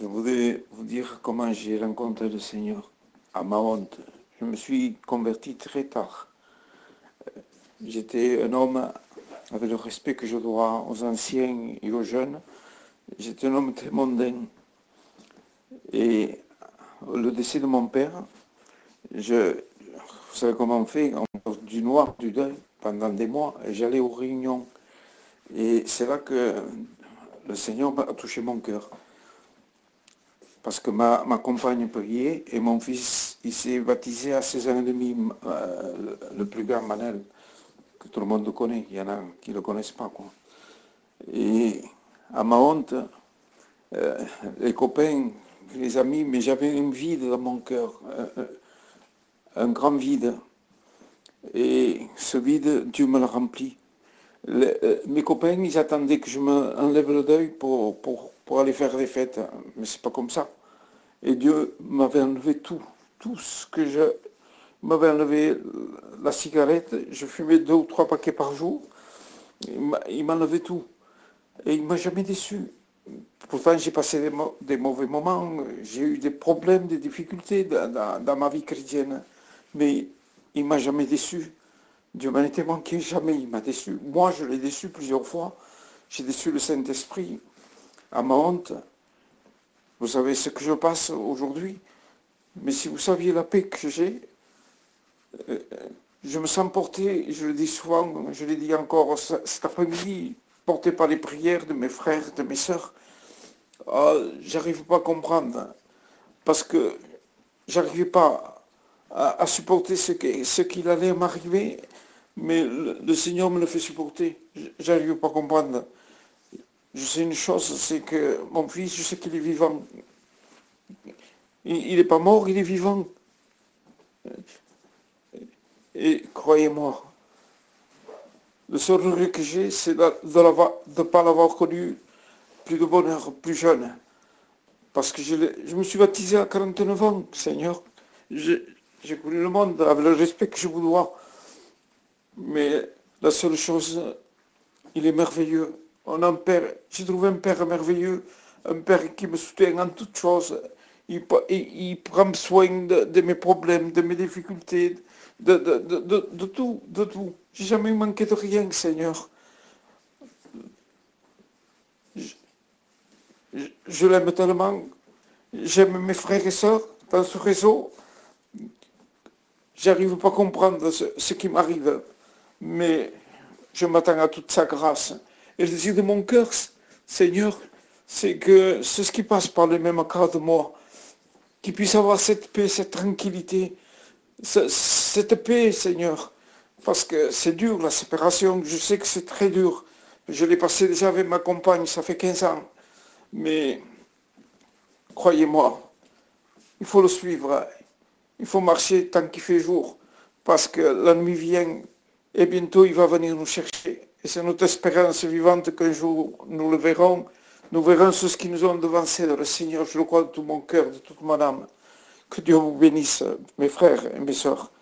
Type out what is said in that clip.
Je voudrais vous dire comment j'ai rencontré le Seigneur. À ma honte, je me suis converti très tard. J'étais un homme avec le respect que je dois aux anciens et aux jeunes. J'étais un homme très mondain. Et le décès de mon père, vous savez comment on fait? On porte du noir, du deuil pendant des mois. Et j'allais aux réunions. Et c'est là que le Seigneur a touché mon cœur. Parce que ma compagne priait et mon fils, il s'est baptisé à 16 ans et demi, le plus grand Manel, que tout le monde connaît. Il y en a qui ne le connaissent pas, quoi. Et à ma honte, les copains, les amis, mais j'avais un vide dans mon cœur, un grand vide. Et ce vide, Dieu me l'a rempli. Mes copains, ils attendaient que je me enlève le deuil pour aller faire des fêtes. Mais c'est pas comme ça. Et Dieu m'avait enlevé tout. Tout ce que je m'avait enlevé, la cigarette, je fumais 2 ou 3 paquets par jour. Il m'a enlevé tout. Et il m'a jamais déçu. Pourtant, j'ai passé des mauvais moments, j'ai eu des problèmes, des difficultés dans ma vie chrétienne. Mais il m'a jamais déçu. Dieu m'en était manqué, jamais il m'a déçu. Moi, je l'ai déçu plusieurs fois. J'ai déçu le Saint-Esprit à ma honte. Vous savez ce que je passe aujourd'hui. Mais si vous saviez la paix que j'ai, je me sens porté, je le dis souvent, je l'ai dit encore cet après-midi, porté par les prières de mes frères, de mes sœurs. J'arrive pas à comprendre. Parce que j'arrivais pas à supporter ce qu'il allait m'arriver, mais le Seigneur me le fait supporter. J'arrive pas à comprendre. Je sais une chose, c'est que mon fils, je sais qu'il est vivant. Il n'est pas mort, il est vivant. Et croyez-moi, le seul regret que j'ai, c'est de ne pas l'avoir connu plus de bonheur, plus jeune. Parce que je me suis baptisé à 49 ans, Seigneur. J'ai connu le monde avec le respect que je vous dois. Mais la seule chose, il est merveilleux. J'ai trouvé un père merveilleux, un père qui me soutient en toutes choses. Il prend soin de mes problèmes, de mes difficultés, de tout, de tout. J'ai jamais manqué de rien, Seigneur. Je l'aime tellement. J'aime mes frères et sœurs dans ce réseau. J'arrive pas à comprendre ce qui m'arrive. Mais je m'attends à toute sa grâce. Et le désir de mon cœur, Seigneur, c'est que ceux qui passent par le même cas de moi, qu'ils puissent avoir cette paix, cette tranquillité, cette paix, Seigneur. Parce que c'est dur, la séparation, je sais que c'est très dur. Je l'ai passé déjà avec ma compagne, ça fait 15 ans. Mais croyez-moi, il faut le suivre. Il faut marcher tant qu'il fait jour. Parce que la nuit vient et bientôt il va venir nous chercher. Et c'est notre espérance vivante qu'un jour nous le verrons. Nous verrons ceux qui nous ont devancés dans le Seigneur. Je le crois de tout mon cœur, de toute mon âme. Que Dieu vous bénisse, mes frères et mes sœurs.